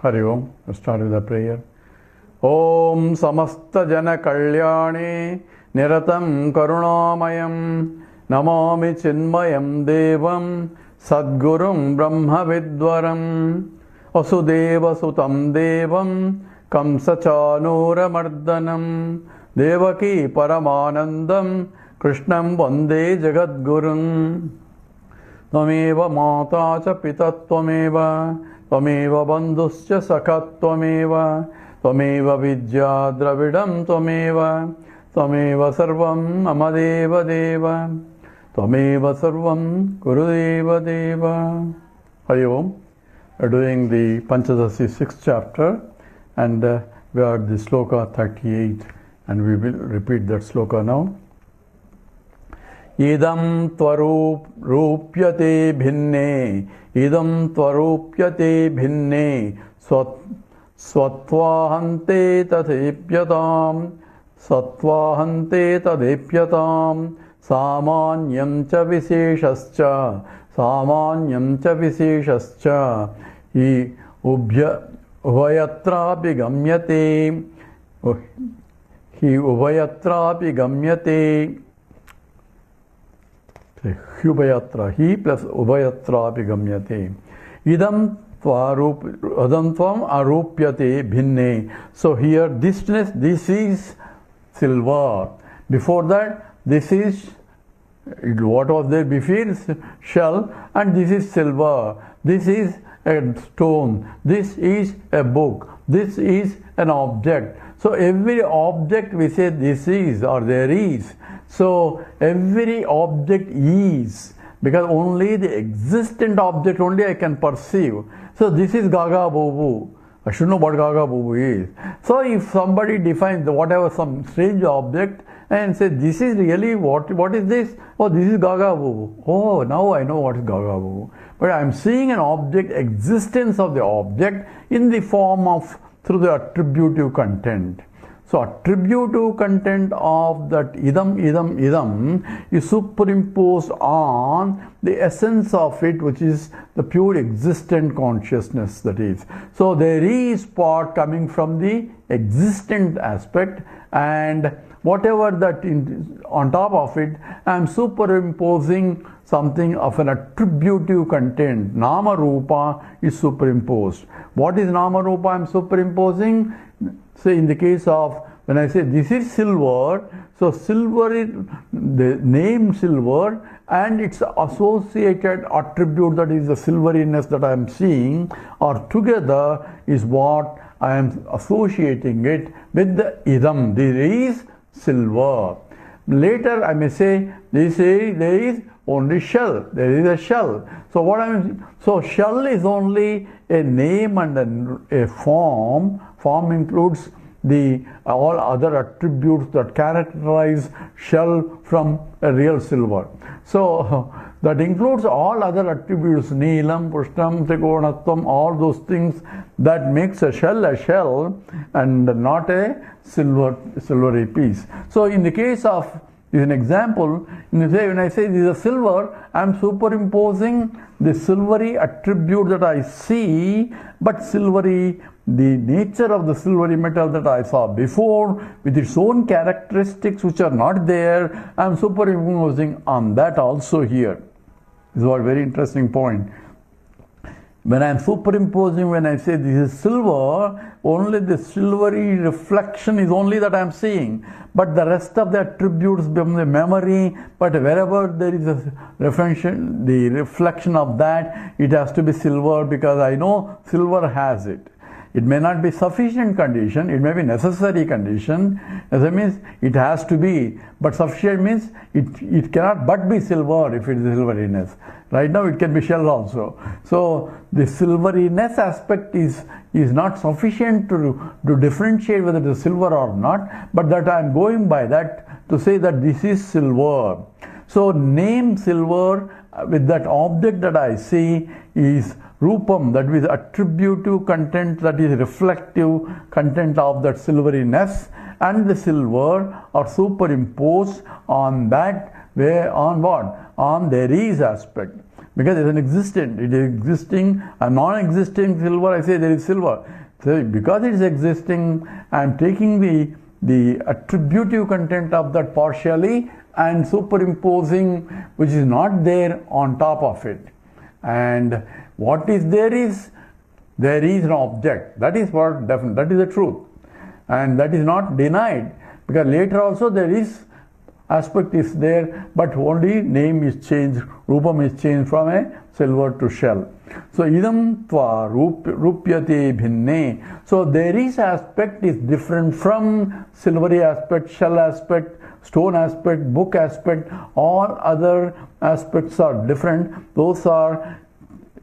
Hari Om. Let's start with a prayer. Om Samasta Jana Kalyane Niratam Karunamayam Namami Chinmayam Devam Sadgurum Brahma Vidwaram Vasudeva Sutam Devam Kamsachanura Mardanam Devaki Paramanandam Krishnam Vande Jagadgurum Tvameva Mata cha Pita Tvameva Tvameva Bandhuscha Sakha Tvameva Tvameva Vidya Dravidam Tvameva Tvameva Sarvam Amadeva Deva Tvameva Sarvam Gurudeva Deva. Hari Om. We are doing the Panchadashi 6th chapter and we are at the sloka 38 and we will repeat that sloka now. Idam tvarupyate bhinne idam tvarupyate bhinne swatvahante tadepyatam satvahante tadepyatam samanyam cha visheshascha hi uvayatrapi gamyate Hubhayatra, he plus Ubhayatra Gamyate. Idam tvam arupyate bhinne. So here this is silver. Before that, this is what was there before? Shell, and this is silver. This is a stone. This is a book. This is an object. So every object we say this is or there is. So every object is, because only the existent object only I can perceive. So this is Gaga Bobu. I should know what Gaga Bobu is. So if somebody defines whatever some strange object and say this is really what is this? Oh, this is Gaga Bobu. Oh, now I know what is Gaga Bobu. But I am seeing an object, existence of the object in the form of through the attributive content. So attributive content of that idam is superimposed on the essence of it, which is the pure existent consciousness, that is. So there is part coming from the existent aspect, and whatever that on top of it, I am superimposing something of an attributive content. Nama Rupa is superimposed. What is Nama Rupa I am superimposing? Say in the case of when I say this is silver, so silver is the name silver and its associated attribute, that is the silveriness that I am seeing, or together is what I am associating it with the idam. There is silver. Later I may say there is only shell. There is a shell. So shell is only a name and a form. Form includes all other attributes that characterize shell from a real silver. So that includes all other attributes, Neelam, Pushtam, Trikonatvam, all those things that makes a shell and not a silvery piece. So in the case of, is an example, when I say this is a silver, I am superimposing the silvery attribute that I see, but silvery, the nature of the silvery metal that I saw before, with its own characteristics which are not there, I am superimposing on that also here. This is a very interesting point. When I am superimposing, when I say this is silver, only the silvery reflection is only that I am seeing. But the rest of the attributes become the memory, but wherever there is a reflection, the reflection of that, it has to be silver, because I know silver has it. It may not be sufficient condition, it may be necessary condition. As it means it has to be, but sufficient means it cannot but be silver if it is silveriness. Right now it can be shell also. So the silveriness aspect is not sufficient to differentiate whether it is silver or not, but that I am going by that to say that this is silver. So name silver with that object that I see is Rupam, that is attributive content, that is reflective content of that silveriness, and the silver are superimposed on that, where on what? On there is aspect. because it is an existent. It is existing. A non-existing silver, I say there is silver. So because it is existing, I am taking the attributive content of that partially and superimposing which is not there on top of it. And what is there is an object. That is what definite. That is the truth. And that is not denied, because later also there is aspect is there, but only name is changed, rupam is changed from a silver to shell. So idam tva rupyate bhinne. So there is aspect is different from silvery aspect, shell aspect, stone aspect, book aspect. All other aspects are different. Those are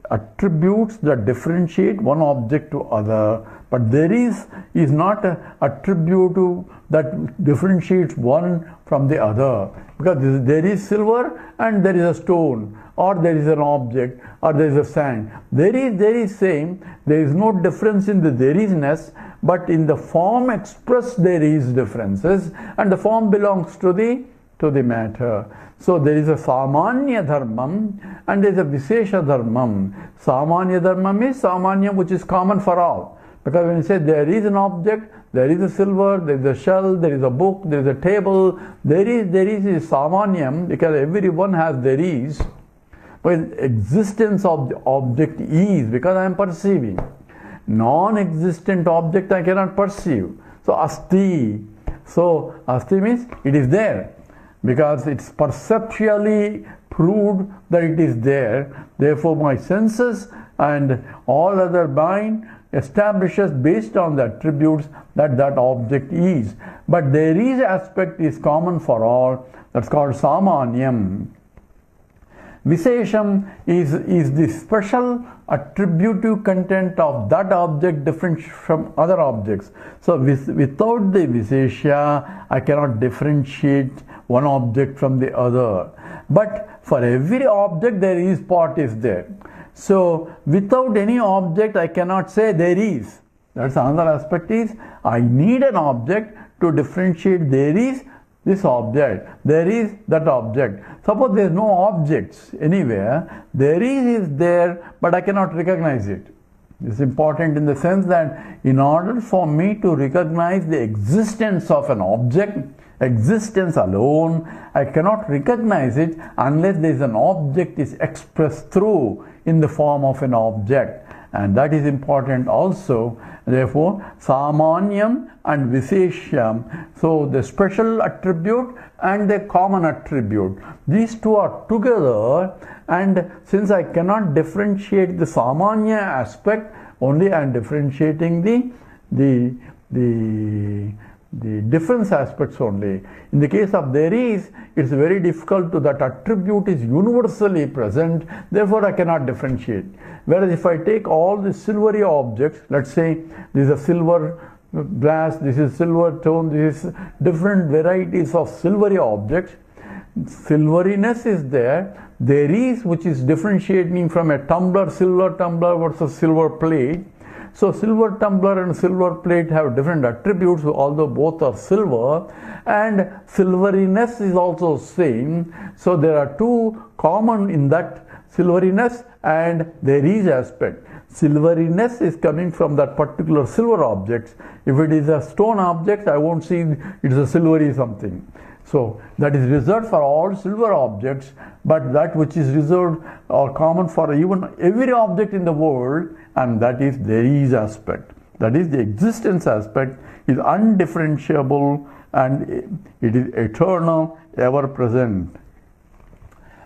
attributes that differentiate one object to other. But there is not an attribute that differentiates one from the other, because there is silver and there is a stone, or there is an object, or there is a sand. There is same. There is no difference in the there isness, but in the form expressed there is differences, and the form belongs to the matter. So there is a samanya dharmam and there is a vishesha dharmam. Samanya dharmam is samanya, which is common for all. Because when you say there is an object, there is a silver, there is a shell, there is a book, there is a table, there is a samanyam, because everyone has there is. But existence of the object is, because I am perceiving. Non-existent object I cannot perceive. So asti. So asti means it is there, because it's perceptually proved that it is there. Therefore my senses and all other mind establishes based on the attributes that object is. But there is aspect is common for all. That's called samanyam. Vishesham is the special attributive content of that object different from other objects. So without the vishesha, I cannot differentiate one object from the other. But for every object there is part is there. So without any object I cannot say there is. That's another aspect is I need an object to differentiate there is this object, there is that object. Suppose there is no objects anywhere, there is there, but I cannot recognize it. It's important in the sense that in order for me to recognize the existence of an object, existence alone, I cannot recognize it unless there is an object is expressed through in the form of an object. And that is important also. Therefore, samanyam and visheshyam. So the special attribute and the common attribute. These two are together, and since I cannot differentiate the samanya aspect, only I am differentiating the difference aspects only. In the case of there is, it's very difficult to that attribute is universally present, therefore I cannot differentiate. Whereas if I take all the silvery objects, let's say this is a silver glass, this is silver stone, this is different varieties of silvery objects, silveriness is there, there is which is differentiating from a tumbler, silver tumbler versus silver plate. So silver tumbler and silver plate have different attributes, although both are silver, and silveriness is also same. So there are two common in that silveriness and there is aspect. Silveriness is coming from that particular silver object. If it is a stone object, I won't see it is a silvery something. So that is reserved for all silver objects, but that which is reserved or common for even every object in the world, and that is there is aspect. That is the existence aspect is undifferentiable and it is eternal, ever present.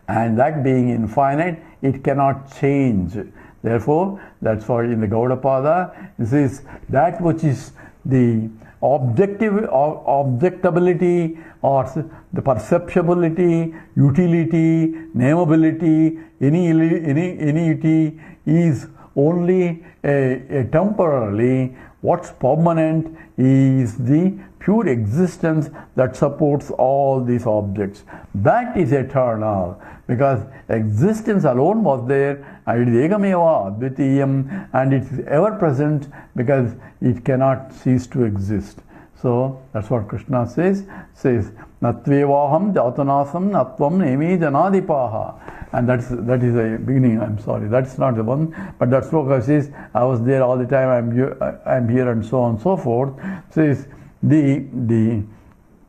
And that being infinite, it cannot change. Therefore, that's why in the Gaudapada, this is that which is the objectability or the perceptibility, utility, nameability, anyity is only a temporarily. What's permanent is the pure existence that supports all these objects. That is eternal, because existence alone was there, and it is egameva advitiyam, and it is ever present because it cannot cease to exist. So that's what Krishna says Natvevaham Jatanasam Natvam Nemi Janadipaha. And that is the beginning. I'm sorry, that's not the one, but that sloka says, I was there all the time, I'm here, and so on and so forth. Says in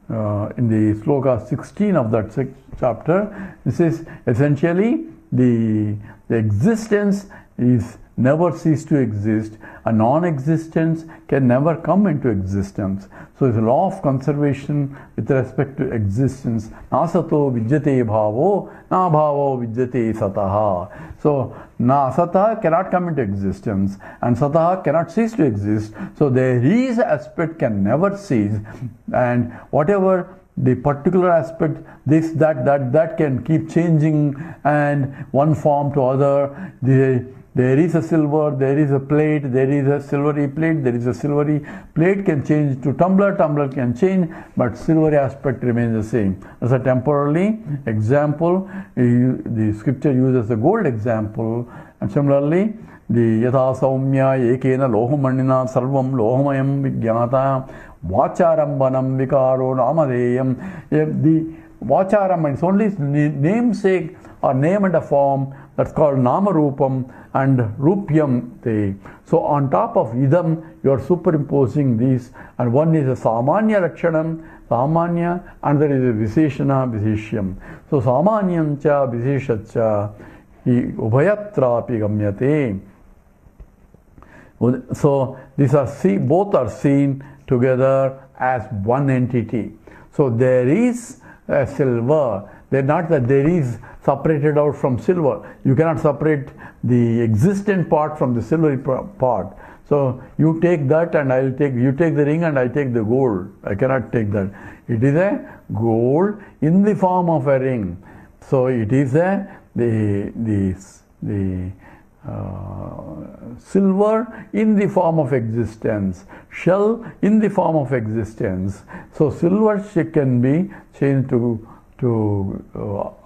the sloka 16 of that chapter, this is essentially the existence is never cease to exist. A non-existence can never come into existence. So it's a law of conservation with respect to existence. Nasato vidyate bhavo, na bhavo vidyate sataha. So na sataha cannot come into existence, and sataha cannot cease to exist. So there is aspect can never cease, and whatever the particular aspect, this, that can keep changing, and one form to other. There is a silver, there is a plate, there is a silvery plate, there is a silvery plate can change to tumbler, tumbler can change, but silvery aspect remains the same. As a temporary example, the scripture uses the gold example, and similarly, the yatha saumya ekena lohamanina sarvam lohamayam vijnata vacharambanam vikaro namadeyam. The vacharam is only namesake or name and a form, that's called namarupam and rupyam te. So on top of idam, you are superimposing these, and one is a samanya lakshanam, samanya, and there is a visheshana, visheshyam. So samanyam cha visheshacha hi ubhayatrapi gamyate. So these are both are seen together as one entity. So there is a silver. Not that there is separated out from silver. You cannot separate the existent part from the silvery part. So you take that and you take the ring and I take the gold. I cannot take that. It is a gold in the form of a ring. So it is the silver in the form of existence, shell in the form of existence. So silver can be changed to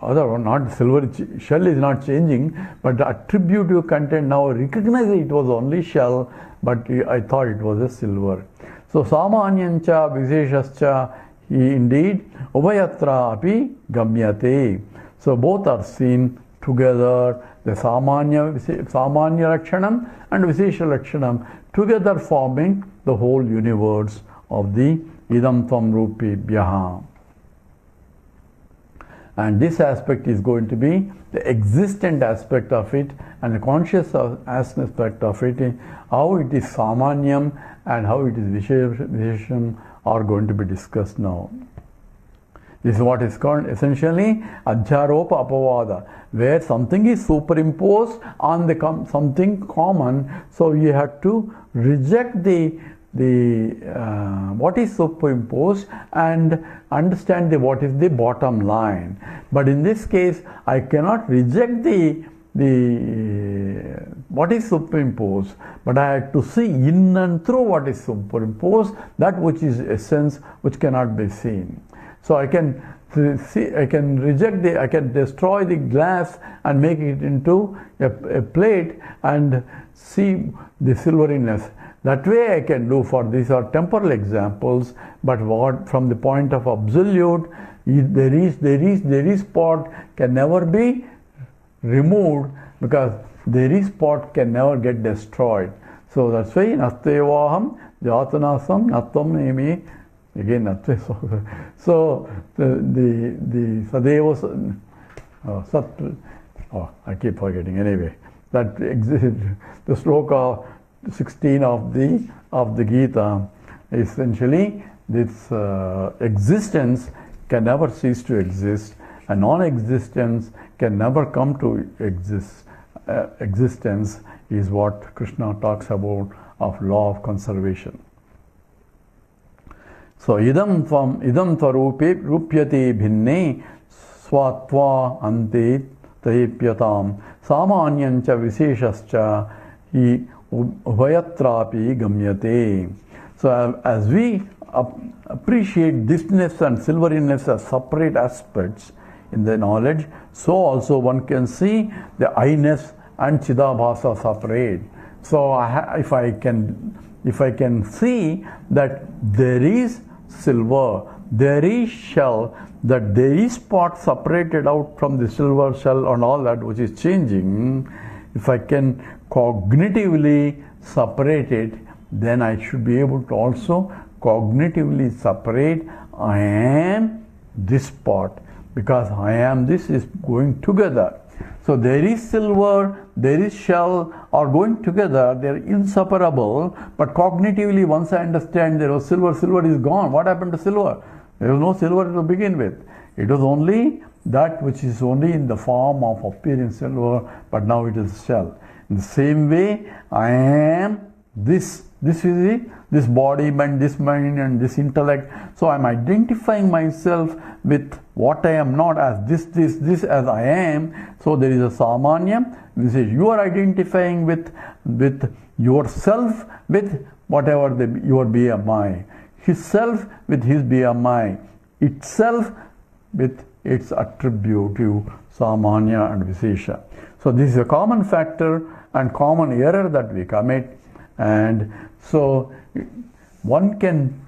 other one, not silver shell is not changing, but the attributive content now recognize it was only shell, but I thought it was a silver. So samanyancha visheshascha indeed ubhayatra api gamyate. So both are seen together, the samanya lakshanam and vishesha lakshanam together forming the whole universe of the idam tvam rupi bhyaha. And this aspect is going to be the existent aspect of it and the conscious aspect of it. How it is samanyam and how it is vishesham are going to be discussed now. This is what is called essentially adhyaropa apavada, where something is superimposed on the something common. So you have to reject the what is superimposed and understand what is the bottom line. But in this case, I cannot reject the what is superimposed, but I have to see in and through what is superimposed, that which is essence, which cannot be seen. So I can see, I can destroy the glass and make it into a plate and see the silveriness. That way I can do. For these are temporal examples, but what from the point of absolute, there is part can never be removed, because there is part can never get destroyed. So that's why nastevaham jatanasam natvam nemi. Again, natve. So the sadeva sat. Oh, I keep forgetting. Anyway, that exists. The sloka 16 of the Gita, essentially this existence can never cease to exist, and non-existence can never come to exist. Existence is what Krishna talks about of law of conservation. So idam tvarupe rupyate bhinne swatva ante taipyatam samanyancha visheshascha hi ubhayatrapi gamyate. So as we appreciate thisness and silveriness as separate aspects in the knowledge, so also one can see the I-ness and Chidabhasa separate. So if I can see that there is silver, there is shell, that there is part separated out from the silver shell and all that which is changing, if I can cognitively separate it, then I should be able to also cognitively separate I am this part, because I am this is going together. So there is silver, there is shell are going together, they are inseparable, but cognitively once I understand there was silver, silver is gone. What happened to silver? There was no silver to begin with. It was only that which is only in the form of appearing silver, but now it is shell. In the same way, I am this body, this mind and this intellect. So I am identifying myself with what I am not as this as I am. So there is a samanya. This is you are identifying with yourself with whatever your BMI, his self with his BMI, itself with its attributive samanya and visesha. So this is a common factor and common error that we commit, and so one can,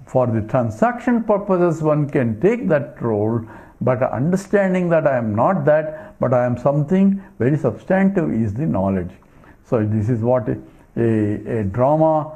for the transaction purposes, one can take that role, but understanding that I am not that, but I am something very substantive is the knowledge. So this is what a drama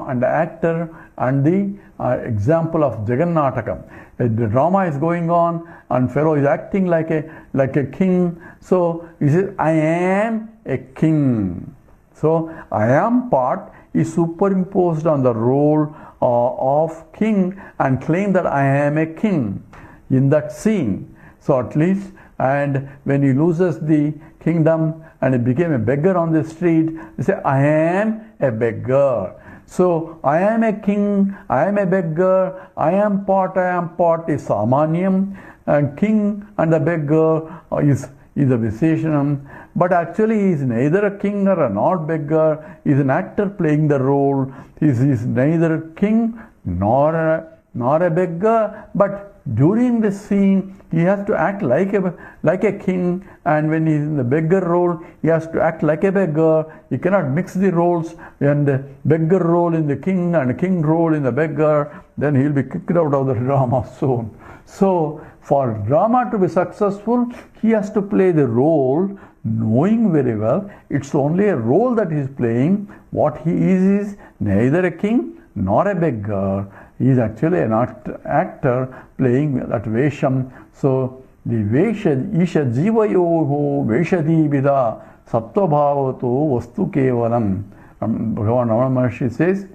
and the actor and the example of Jagannatakam. The drama is going on and fellow is acting like a king. So he says, I am a king. So I am part is superimposed on the role of king and claim that I am a king in that scene. So at least, and when he loses the kingdom and he became a beggar on the street, he said, I am a beggar. So I am a king, I am a beggar, I am part is samanyam, and king and the beggar is a viseshanam. But actually he is neither a king nor a not beggar, he is an actor playing the role. He is neither a king nor a beggar, but during the scene he has to act like a king, and when he is in the beggar role he has to act like a beggar. He cannot mix the roles, and the beggar role in the king and the king role in the beggar, then he will be kicked out of the drama soon. So for drama to be successful, he has to play the role knowing very well it's only a role that he is playing. What he is neither a king nor a beggar. He is actually an actor playing that vesham. So the vesha isha jiva yoho veshadi vida sattva bhavato vastu kevalam. Bhagavan Ramana Maharshi says,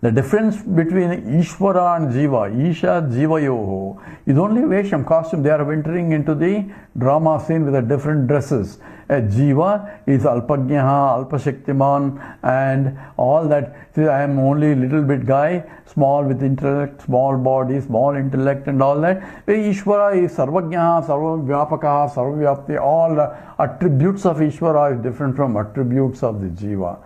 the difference between Ishvara and Jiva, Isha, Jiva Yoho, is only Vesham, costume. They are entering into the drama scene with the different dresses. A Jiva is Alpagyaha, Alpashaktiman, and all that. See, I am only a little bit guy, small with intellect, small body, small intellect, and all that. Ishvara is Sarvagyaha, Sarvavyapakaha, Sarvavyapti. All the attributes of Ishvara is different from attributes of the Jiva.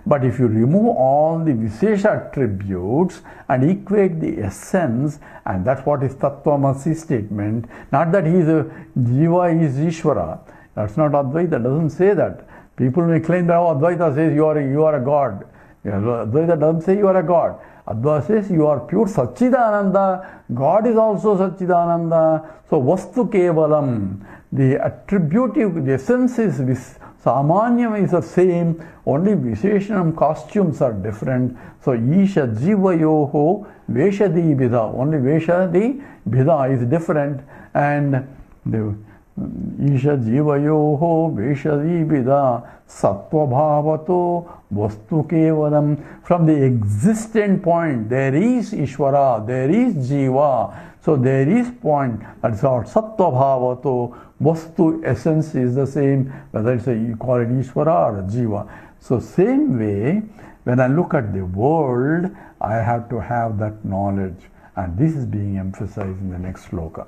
But if you remove all the Vishesha attributes and equate the essence, and that's what is Tattvamasi statement, not that he is a Jiva is Ishvara. That's not Advaita, doesn't say that. People may claim that, oh, Advaita says you are a God. Advaita doesn't say you are a God. Advaita says you are pure Satchidananda. God is also Satchidananda. So Vastu Kevalam, the attributive, the essence is Samanyam is the same, only Visheshanam costumes are different. So Isha Jiva Yoho Veshadi Bida, only Veshadi Bida is different, and the Isha Jiva Yoho Veshadi Bida Sattva Bhavato Vastu Kevalam. From the existent point, there is Ishvara, there is Jiva. So there is point, that's called Sattva Bhavato. Vastu essence is the same, whether it's you call it Ishvara or Jiva. So same way, when I look at the world, I have to have that knowledge. And this is being emphasized in the next sloka.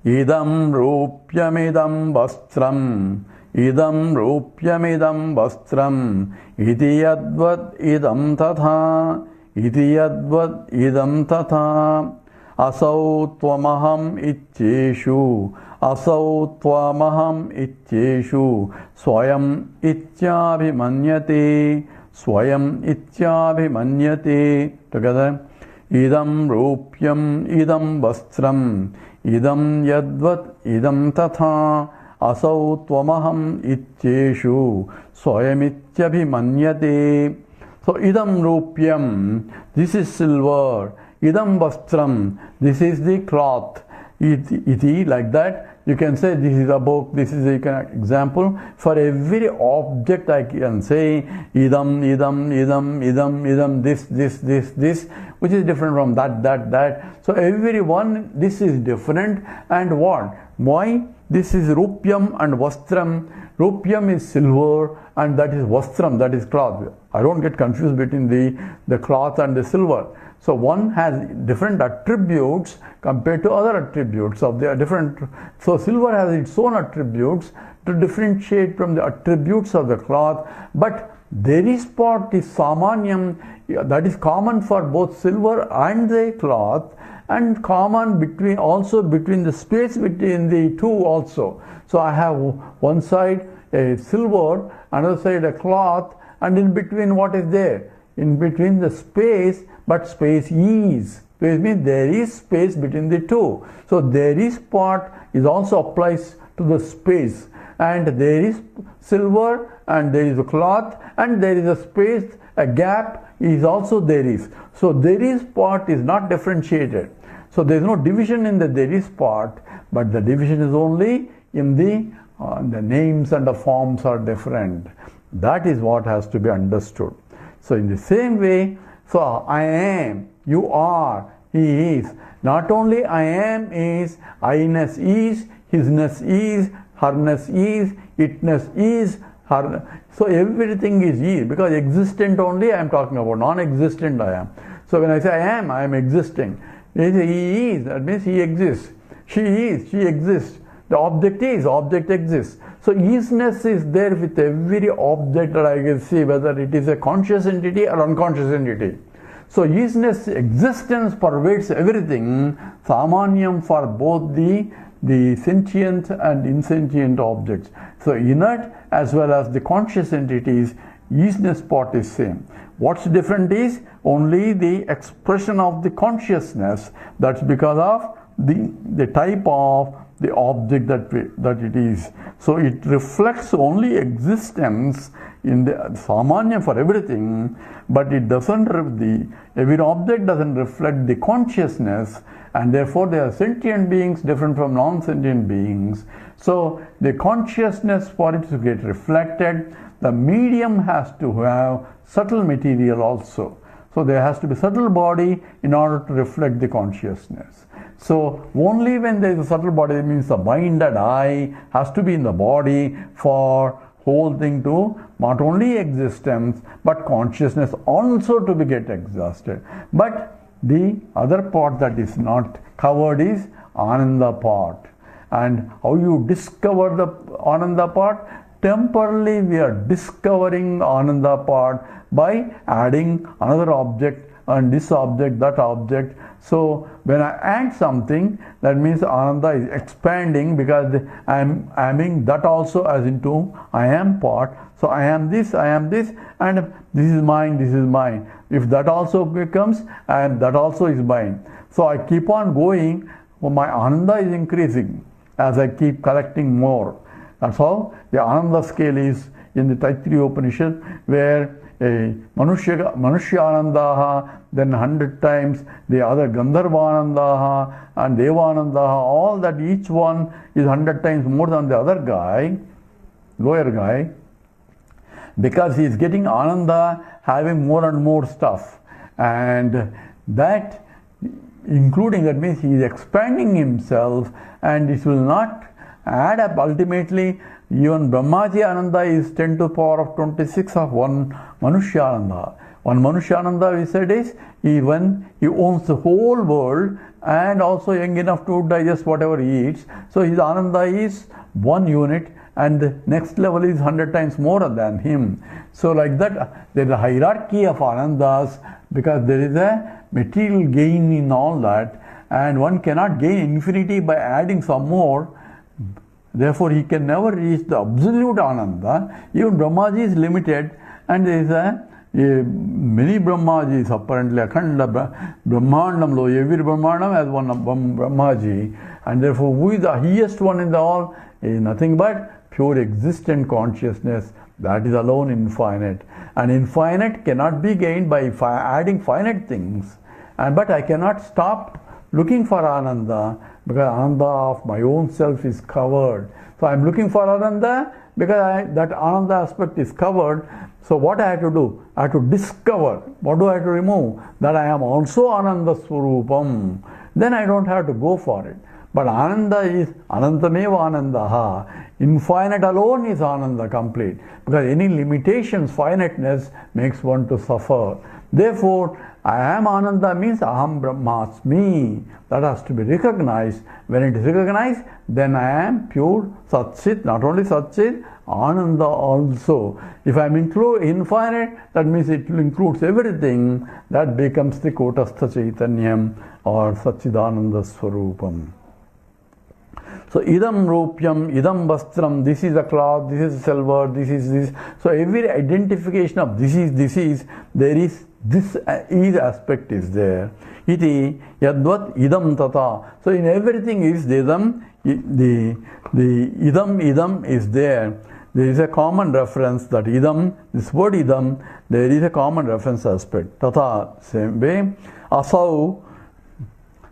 Idam rupyamidam vastram, idam rupyamidam vastram, iti yadvad idam tatha, iti yadvad idam tatha. Asau tvamaham ityeshu asau tvamaham ityeshu swayam ityabhimanyate. Swayam ityabhimanyate. Together. Idam rupyam idam vastram idam yadvat idam tatha asau tvamaham ityeshu swayam ityabhimanyate. So idam rupyam, this is silver. Idam vastram, this is the cloth. Iti, like that. You can say this is a book, this is an example. For every object I can say idam, idam, idam, idam, idam, this, which is different from that. So every one, this is different. And what? Why? This is rupyam and vastram. Rupyam is silver and that is vastram, that is cloth. I don't get confused between the cloth and the silver. So one has different attributes compared to other attributes of the different. So silver has its own attributes to differentiate from the attributes of the cloth. But there is part is samanyam, that is common for both silver and the cloth, and common between the space between the two also. So I have one side a silver, another side a cloth, and in between what is there? In between the space, but space is. Space means there is space between the two. So there is part is also applies to the space, and there is silver and there is a cloth and there is a space, a gap is also there is. So there is part is not differentiated. So there is no division in the there is part, but the division is only in the names and the forms are different. That is what has to be understood. So in the same way, so I am, you are, he is. Not only I am is, I-ness is, hisness is, herness is, itness is, her. So everything is he, because existent only I am talking about, non-existent I am. So when I say I am existing. He is, that means he exists. She is, she exists. The object is, object exists. So isness is there with every object that I can see, whether it is a conscious entity or unconscious entity. So isness, existence pervades everything, samanyam for both the sentient and insentient objects. So inert as well as the conscious entities, isness part is same. What's different is only the expression of the consciousness. That's because of the type of the object that it is. So it reflects only existence in the samanya for everything, but it doesn't, every object doesn't reflect the consciousness, and therefore they are sentient beings different from non-sentient beings. So the consciousness, for it to get reflected, the medium has to have subtle material also. So there has to be subtle body in order to reflect the consciousness. So only when there is a subtle body, it means the mind and I has to be in the body for whole thing to not only existence but consciousness also to be get exhausted. But the other part that is not covered is Ananda part. And how you discover the Ananda part? Temporarily we are discovering Ananda part by adding another object and this object, that object. So when I add something, that means Ananda is expanding, because I am adding that also as into I am part. So I am this, and this is mine, this is mine. If that also becomes, and that also is mine. So I keep on going, my Ananda is increasing as I keep collecting more. That's how the Ananda scale is in the Taittiriya Upanishad, where Manushya Anandaha, then 100 times the other Gandharvanandaha and Devanandaha, all that each one is 100 times more than the other guy, lower guy, because he is getting Ananda, having more and more stuff. And that, including, that means he is expanding himself, and it will not add up ultimately. Even Brahmaji Ananda is 10 to the power of 26 of one Manushya Ananda. One Manushya Ananda, we said, is even he owns the whole world and also young enough to digest whatever he eats. So his Ananda is one unit, and the next level is 100 times more than him. So like that, there is a hierarchy of Anandas, because there is a material gain in all that, and one cannot gain infinity by adding some more. Therefore, he can never reach the absolute Ananda. Even Brahmaji is limited, and there is many Brahmajis apparently. Akhanda Brahmandamlo, every Brahmandam has one Brahmaji, and therefore, who is the highest one in the all is nothing but pure existent consciousness. That is alone infinite, and infinite cannot be gained by adding finite things. But I cannot stop looking for Ananda, because Ananda of my own self is covered. So I am looking for Ananda because that Ananda aspect is covered. So what I have to do? I have to discover. What do I have to remove? That I am also Ananda Swarupam. Then I don't have to go for it. But Ananda is Anantameva Anandaha. Infinite alone is Ananda complete. Because any limitations, finiteness makes one to suffer. Therefore, I am Ananda means Aham Brahmasmi. That has to be recognized. When it is recognized, then I am pure Satchit. Not only Satchit, Ananda also. If I am infinite, that means it includes everything. That becomes the Kotastha Chaitanyam or Satchidananda Swarupam. So idam rupyam, idam vastram, this is a cloth, this is silver, this is this. So every identification of this is, there is this is aspect is there. Iti yadvat idam tata. So in everything is the idam is there. There is a common reference that idam, this word idam, there is a common reference aspect. Tata, same way. Asau,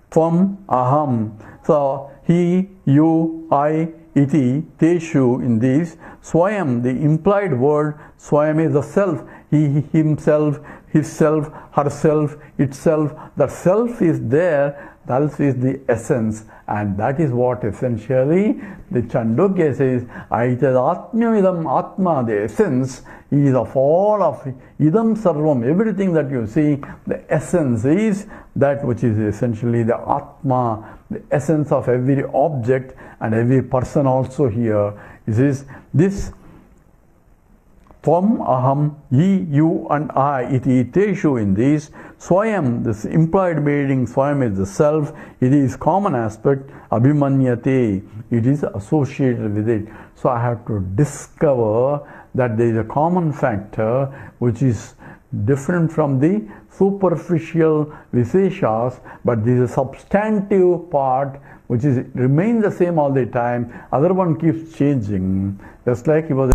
tvam, aham. So he, you, I, iti, teshu, in these. Swayam, the implied word, swayam is the self. He, himself, his self, herself, itself. The self is there, that is the essence. And that is what essentially the Chandogya says, Aitatmyamidam Atma, the essence is of all of idam sarvam, everything that you see, the essence is that which is essentially the Atma, the essence of every object and every person also here. Is this Tvam, aham, ye, you and I, iti, teshu, in these. Swayam, this implied meaning, swayam is the self, it is common aspect, abhimanyate, it is associated with it. So I have to discover that there is a common factor which is different from the superficial viseshas, but there is a substantive part which is remains the same all the time, other one keeps changing, just like he was